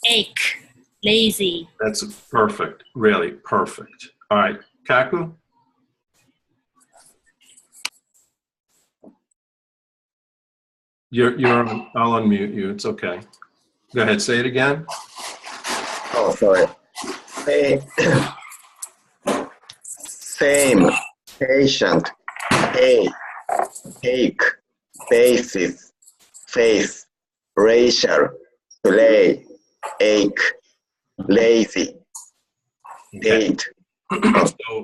ache, lazy. That's perfect. Really perfect. All right, Kaku? You're on, I'll unmute you. It's okay. Go ahead. Say it again. Oh, sorry. Hey, same, patient, hey, take, basis, face, racial, play, ache, lazy, date.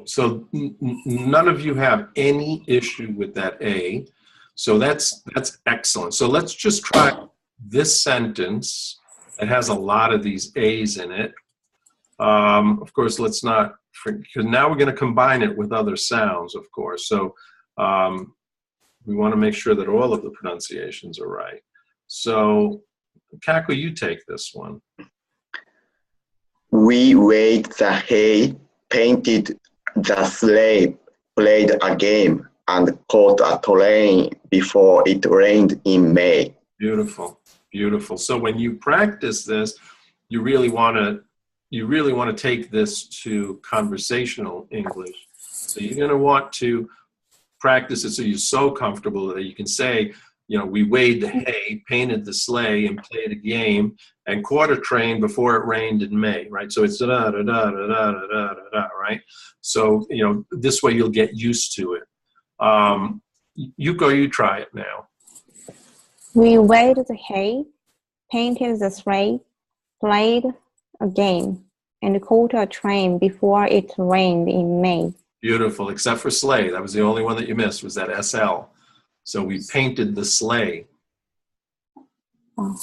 So none of you have any issue with that A. So that's excellent. So let's just try this sentence. It has a lot of these A's in it. Of course, let's not, because now we're going to combine it with other sounds, of course. So we want to make sure that all of the pronunciations are right. So, Kaku, you take this one. We weighed the hay, painted the sleigh, played a game, and caught a train before it rained in May. Beautiful, beautiful. So when you practice this, you really want to take this to conversational English. So you're going to want to practice it so you're so comfortable that you can say, we weighed the hay, painted the sleigh, and played a game, and caught a train before it rained in May, right? So it's da-da-da-da-da-da-da-da, right? So, this way you'll get used to it. You try it now. We weighed the hay, painted the sleigh, played a game, and caught a train before it rained in May. Beautiful, except for sleigh. That was the only one that you missed, was that SL. So we painted the sleigh. Oh,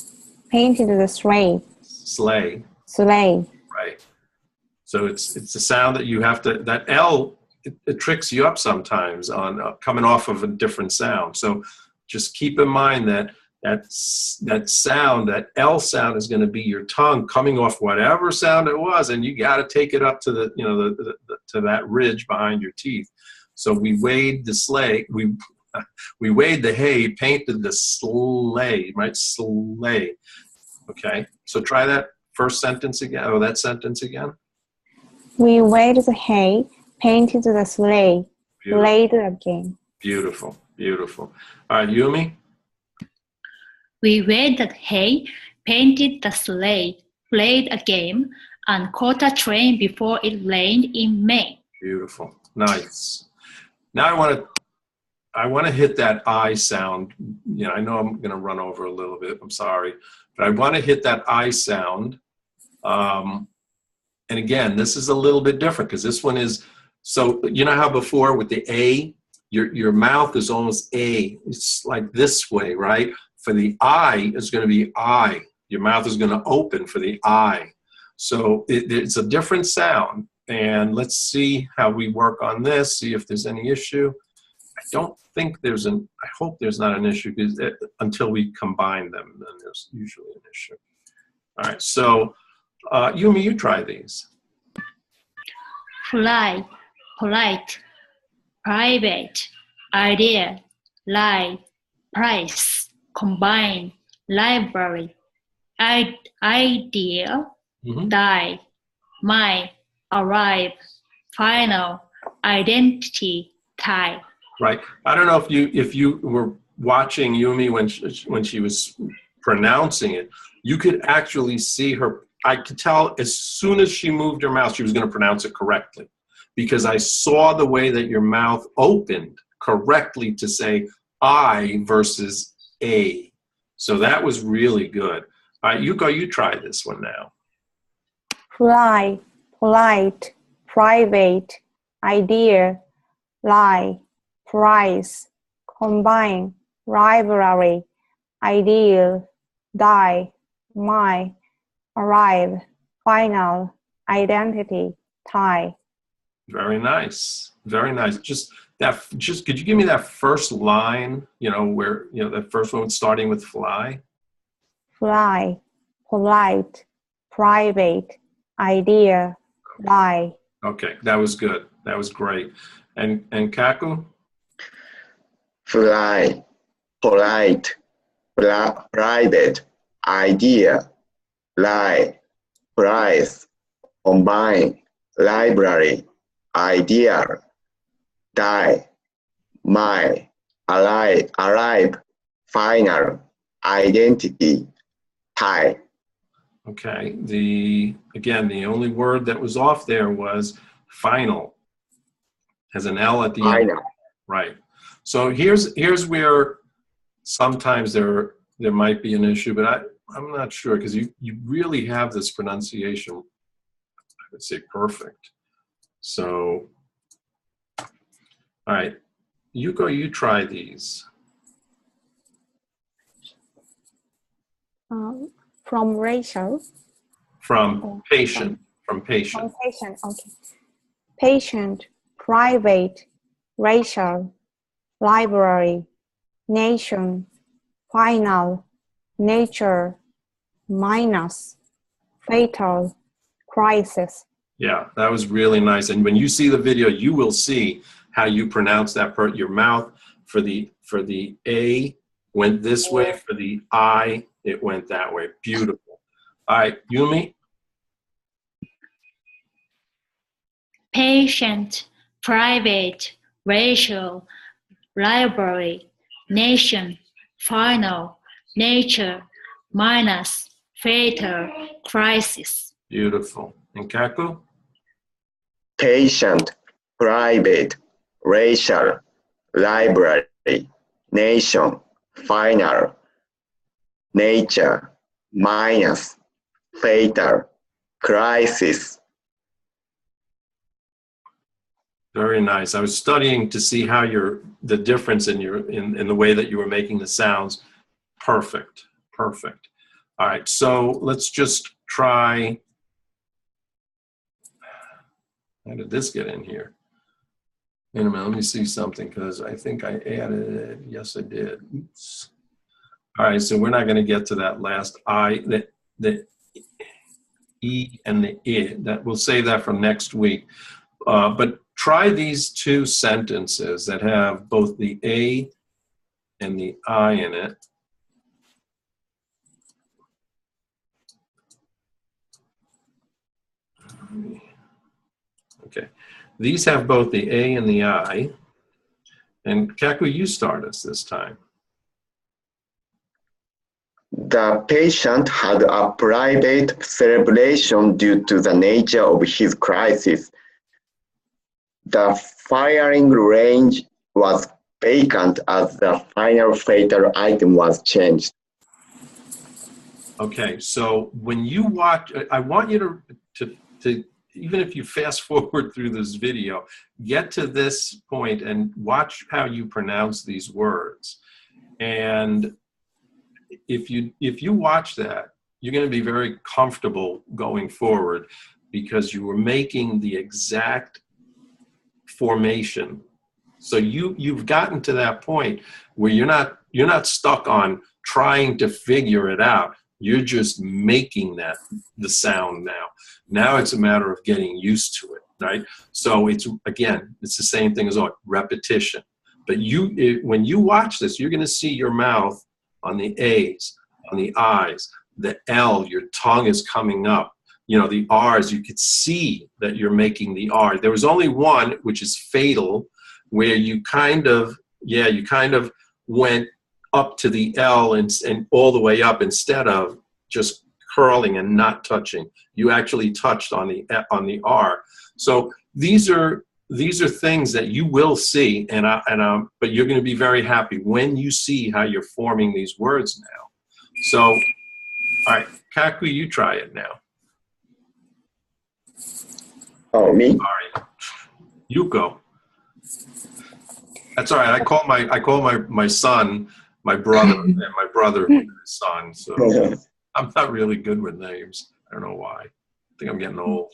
painted the sleigh. Sleigh. Right. So it's a sound that you have to, that L, it tricks you up sometimes on coming off of a different sound. So just keep in mind that sound, that L sound is going to be your tongue coming off whatever sound it was, and you got to take it up to the to that ridge behind your teeth. So we weighed the sleigh. We weighed the hay, painted the sleigh, right? Sleigh. Okay. So try that first sentence again. Oh, that sentence again. We weighed the hay, painted the sleigh, played a game. Beautiful, beautiful. All right, Yumi. We weighed the hay, painted the sleigh, played a game and caught a train before it rained in May. Beautiful. Nice. Now I want to hit that I sound. You know, I know I'm going to run over a little bit. I'm sorry. But I want to hit that I sound. And again, this is a little bit different because this one is, so you know how before with the A, your mouth is almost A. It's like this way, right? For the I, it's going to be I. Your mouth is going to open for the I. So it's a different sound. And let's see how we work on this, see if there's any issue. I don't think I hope there's not an issue because until we combine them, then there's usually an issue. All right, so Yumi, you try these. Polite, private, idea, lie, price, combine, library, idea, die, my, arrive, final, identity, tie. Right. I don't know if you were watching Yumi when she was pronouncing it, you could actually see her. I could tell as soon as she moved her mouth, she was going to pronounce it correctly because I saw the way that your mouth opened correctly to say I versus A. So that was really good. All right, Yuko, you try this one now. Polite, private, idea, lie, price, combine, library, ideal, die, my, arrive, final, identity, tie. Very nice. Very nice. Just could you give me that first line, where, that first one starting with fly? Fly, polite, private, idea, lie. Okay, that was good. That was great. And Kaku? Fly, polite, private, idea, lie, price, combine, library, ideal, die, my, arrive, final, identity, tie. Okay, the only word that was off there was final. Has an L at the end. Final. Right. So here's where sometimes there might be an issue, but I'm not sure because you really have this pronunciation, I would say, perfect. So, all right, Yuko, you try these. From Rachel. From patient. From patient. From patient, okay. Patient, private, racial, library, nation, final, nature, minus, fatal, crisis. Yeah, that was really nice. And when you see the video, you will see how you pronounce that part. Your mouth for the A went this way. For the I, it went that way. Beautiful. All right, Yumi? Patient, private, racial, library, nation, final, nature, minus, fatal, crisis. Beautiful. And Kaku? Patient, private, racial, library, nation, final, nature, minus, fatal, crisis. Very nice. I was studying to see how the difference in the way that you were making the sounds. Perfect. Perfect. All right. So let's just try. How did this get in here? Wait a minute. Let me see something because I think I added it. Yes, I did. Oops. All right. So we're not going to get to that last I, the E and the I. That we'll save that for next week. But try these two sentences that have both the A and the I in it. Okay. These have both the A and the I. And Kaku, you start us this time. The patient had a private celebration due to the nature of his crisis. The firing range was vacant as the final fatal item was changed. Okay, so when you watch, I want you to even if you fast forward through this video, get to this point and watch how you pronounce these words. And if you watch that, you're going to be very comfortable going forward because you were making the exact formation. So you've gotten to that point where you're not stuck on trying to figure it out. You're just making the sound now. Now it's a matter of getting used to it, right? So it's the same thing as repetition. But when you watch this, you're going to see your mouth on the A's, on the I's, the L, your tongue is coming up. You know, the R's, you could see that you're making the R. There was only one, which is fatal, where you kind of went up to the L and all the way up instead of just curling and not touching. You actually touched on the R. So these are things that you will see, but you're going to be very happy when you see how you're forming these words now. So, all right, Kaku, you try it now. Oh, me? Sorry, Yuko. That's all right. I call my son my brother, and my brother his son. So I'm not really good with names. I don't know why. I think I'm getting old.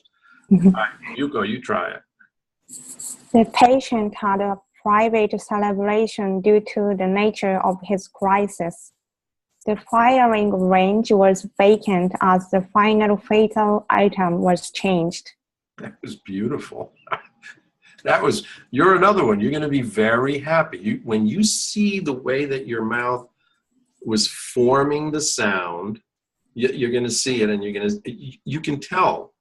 All right, Yuko, you try it. The patient had a private celebration due to the nature of his crisis. The firing range was vacant as the final fatal item was changed. That was beautiful. You're another one. You're going to be very happy. When you see the way that your mouth was forming the sound, you're going to see it, and you can tell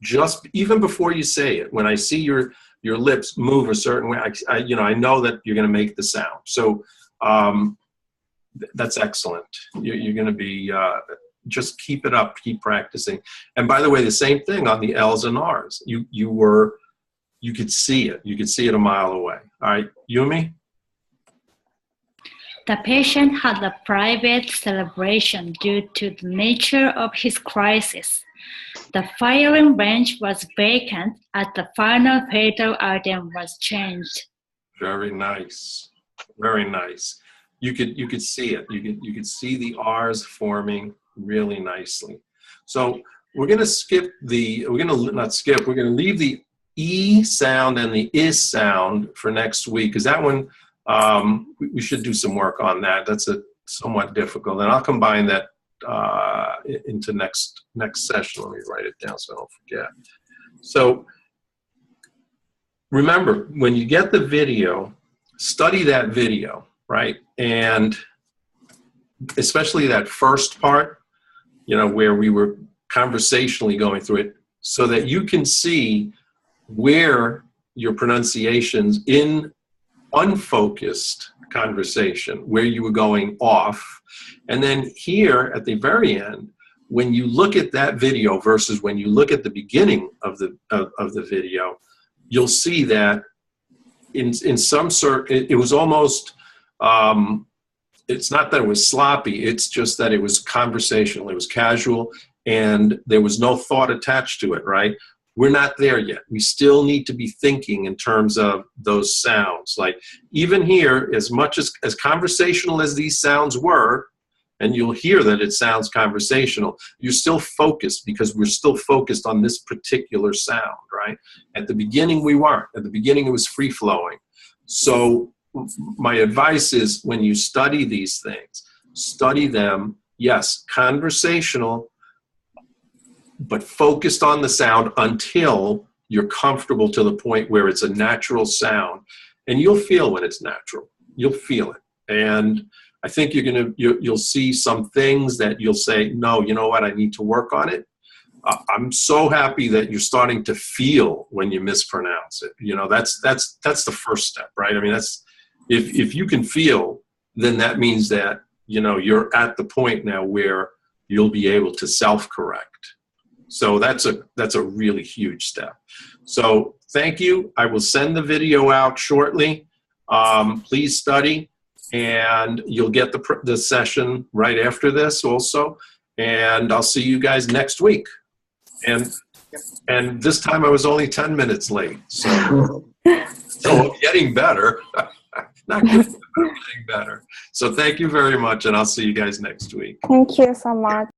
just even before you say it. When I see your lips move a certain way, I know that you're going to make the sound. So that's excellent. You're going to be just keep it up, keep practicing. And by the way, the same thing on the L's and R's. You could see it. You could see it a mile away. All right, Yumi? The patient had a private celebration due to the nature of his crisis. The firing range was vacant as the final fatal item was changed. Very nice. Very nice. You could see it. You could see the R's forming really nicely. So we're going to leave the E sound and the is sound for next week, because that one, we should do some work on that. That's somewhat difficult. And I'll combine that into next session. Let me write it down so I don't forget. So remember, when you get the video, study that video, right? And especially that first part, where we were conversationally going through it, so that you can see where your pronunciations in unfocused conversation, where you were going off. And then here at the very end, when you look at that video versus when you look at the beginning of the video, you'll see that in some sort, it was almost, it's not that it was sloppy, it's just that it was conversational, it was casual, and there was no thought attached to it, right? We're not there yet. We still need to be thinking in terms of those sounds. Like even here, as much as conversational as these sounds were, and you'll hear that it sounds conversational, you're still focused because we're still focused on this particular sound, right? At the beginning, we weren't. At the beginning, it was free-flowing. So my advice is when you study these things, study them, yes, conversational, but focused on the sound until you're comfortable to the point where it's a natural sound. And you'll feel when it's natural. You'll feel it. And I think you'll see some things that you'll say, no, you know what, I need to work on it. I'm so happy that you're starting to feel when you mispronounce it. That's the first step, right? I mean, if you can feel, then that means that you're at the point now where you'll be able to self-correct. So that's a really huge step. So thank you. I will send the video out shortly. Please study, and you'll get the session right after this also. And I'll see you guys next week. And this time I was only 10 minutes late. So I'm getting better. Not good, but I'm getting better. So thank you very much, and I'll see you guys next week. Thank you so much.